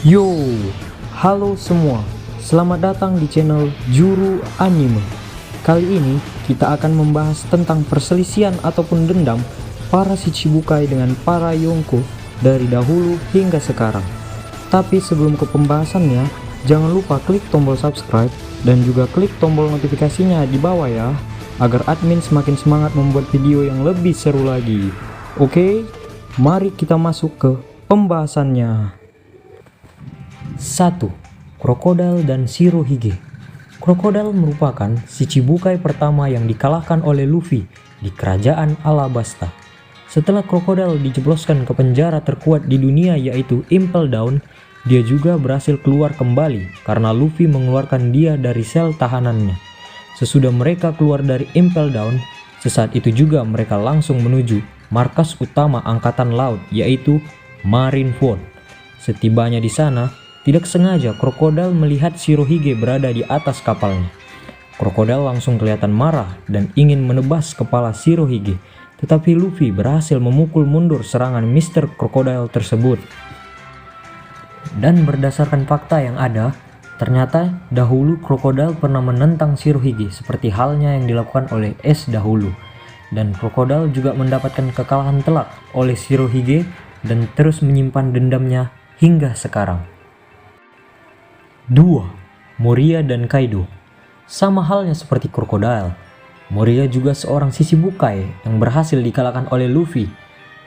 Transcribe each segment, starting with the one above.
Yo, halo semua. Selamat datang di channel Juru Anime. Kali ini kita akan membahas tentang perselisihan ataupun dendam para Shichibukai dengan para Yonko dari dahulu hingga sekarang. Tapi sebelum ke pembahasannya, jangan lupa klik tombol subscribe dan juga klik tombol notifikasinya di bawah ya, agar admin semakin semangat membuat video yang lebih seru lagi. Oke, mari kita masuk ke pembahasannya. 1. Crocodile dan Shirohige. Crocodile merupakan Shichibukai pertama yang dikalahkan oleh Luffy di kerajaan Alabasta. Setelah Crocodile dijebloskan ke penjara terkuat di dunia yaitu Impel Down, dia juga berhasil keluar kembali karena Luffy mengeluarkan dia dari sel tahanannya. Sesudah mereka keluar dari Impel Down, sesaat itu juga mereka langsung menuju markas utama Angkatan Laut yaitu Marineford. Setibanya di sana, tidak sengaja Crocodile melihat Shirohige berada di atas kapalnya. Crocodile langsung kelihatan marah dan ingin menebas kepala Shirohige, tetapi Luffy berhasil memukul mundur serangan Mr. Crocodile tersebut. Dan berdasarkan fakta yang ada, ternyata dahulu Crocodile pernah menentang Shirohige seperti halnya yang dilakukan oleh Ace dahulu. Dan Crocodile juga mendapatkan kekalahan telak oleh Shirohige dan terus menyimpan dendamnya hingga sekarang. 2. Moria dan Kaido. Sama halnya seperti Crocodile, Moria juga seorang Shichibukai yang berhasil dikalahkan oleh Luffy,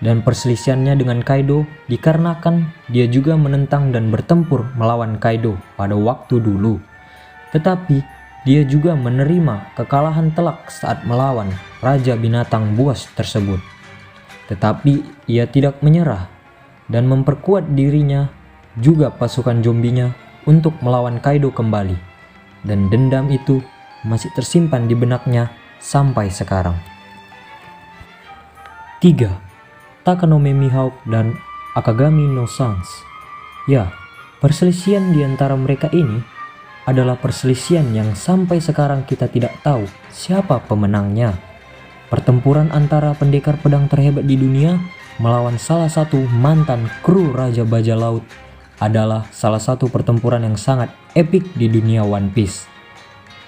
dan perselisihannya dengan Kaido dikarenakan dia juga menentang dan bertempur melawan Kaido pada waktu dulu. Tetapi dia juga menerima kekalahan telak saat melawan Raja Binatang Buas tersebut. Tetapi ia tidak menyerah dan memperkuat dirinya juga pasukan zombinya untuk melawan Kaido kembali, dan dendam itu masih tersimpan di benaknya sampai sekarang. 3. Takanome Mihawk dan Akagami no Sans. Ya, perselisihan di antara mereka ini adalah perselisihan yang sampai sekarang kita tidak tahu siapa pemenangnya. Pertempuran antara pendekar pedang terhebat di dunia melawan salah satu mantan kru Raja Bajak Laut adalah salah satu pertempuran yang sangat epik di dunia One Piece.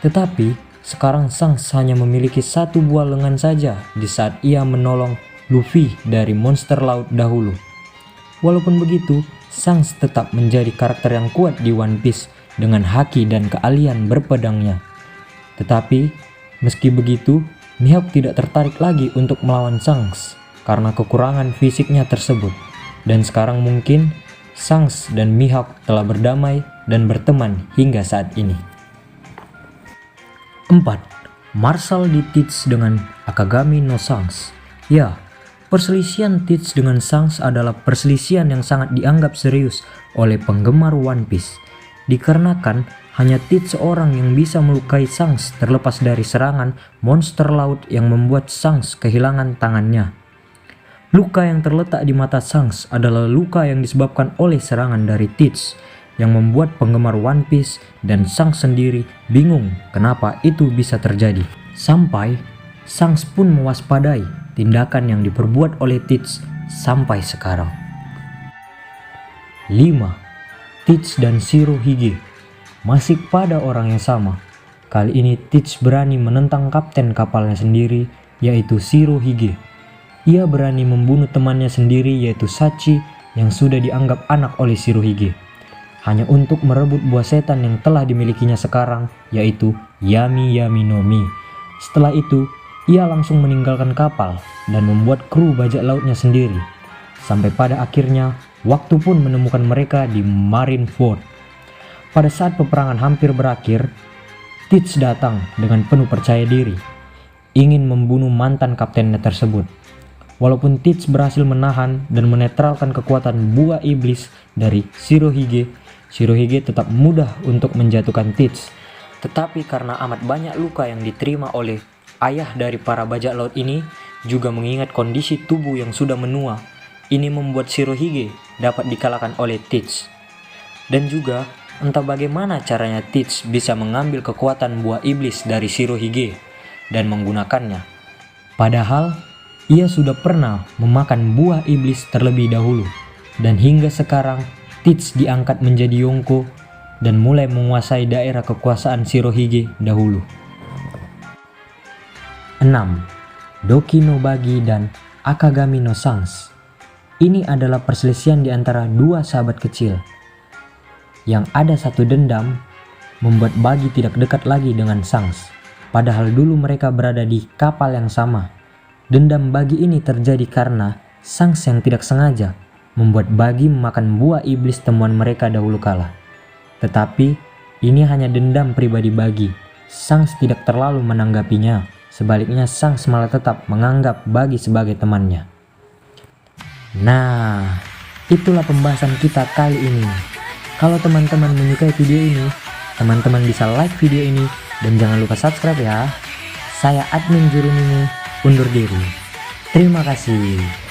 Tetapi sekarang Shanks hanya memiliki satu buah lengan saja di saat ia menolong Luffy dari monster laut dahulu. Walaupun begitu, Shanks tetap menjadi karakter yang kuat di One Piece dengan haki dan keahlian berpedangnya. Tetapi meski begitu, Mihawk tidak tertarik lagi untuk melawan Shanks karena kekurangan fisiknya tersebut. Dan sekarang mungkin Shanks dan Mihawk telah berdamai dan berteman hingga saat ini. 4. Marshall di Teach dengan Akagami no Shanks. Ya, perselisihan Teach dengan Shanks adalah perselisihan yang sangat dianggap serius oleh penggemar One Piece. Dikarenakan hanya Teach seorang yang bisa melukai Shanks terlepas dari serangan monster laut yang membuat Shanks kehilangan tangannya. Luka yang terletak di mata Shanks adalah luka yang disebabkan oleh serangan dari Teach, yang membuat penggemar One Piece dan Shanks sendiri bingung kenapa itu bisa terjadi. Sampai Shanks pun mewaspadai tindakan yang diperbuat oleh Teach sampai sekarang. 5. Teach dan Shirohige. Masih pada orang yang sama. Kali ini Teach berani menentang kapten kapalnya sendiri, yaitu Shirohige. Ia berani membunuh temannya sendiri yaitu Shachi yang sudah dianggap anak oleh Shirohige, hanya untuk merebut buah setan yang telah dimilikinya sekarang yaitu Yami Yami no Mi. Setelah itu, ia langsung meninggalkan kapal dan membuat kru bajak lautnya sendiri. Sampai pada akhirnya, waktu pun menemukan mereka di Marineford. Pada saat peperangan hampir berakhir, Teach datang dengan penuh percaya diri, ingin membunuh mantan kaptennya tersebut. Walaupun Teach berhasil menahan dan menetralkan kekuatan buah iblis dari Shirohige, Shirohige tetap mudah untuk menjatuhkan Teach. Tetapi karena amat banyak luka yang diterima oleh ayah dari para bajak laut ini, juga mengingat kondisi tubuh yang sudah menua, ini membuat Shirohige dapat dikalahkan oleh Teach. Dan juga entah bagaimana caranya Teach bisa mengambil kekuatan buah iblis dari Shirohige dan menggunakannya. Padahal ia sudah pernah memakan buah iblis terlebih dahulu, dan hingga sekarang Peach diangkat menjadi Yonko dan mulai menguasai daerah kekuasaan Shirohige dahulu. 6. Doki no Bagi dan Akagami no Sans. Ini adalah perselisihan di antara dua sahabat kecil. Yang ada satu dendam membuat Bagi tidak dekat lagi dengan Sans. Padahal dulu mereka berada di kapal yang sama. Dendam Bagi ini terjadi karena Sans yang tidak sengaja membuat Bagi memakan buah iblis temuan mereka dahulu kala. Tetapi ini hanya dendam pribadi Bagi. Sans tidak terlalu menanggapinya. Sebaliknya Sans malah tetap menganggap Bagi sebagai temannya. Nah, itulah pembahasan kita kali ini. Kalau teman-teman menyukai video ini, teman-teman bisa like video ini dan jangan lupa subscribe ya. Saya admin Juru Mimi undur diri. Terima kasih.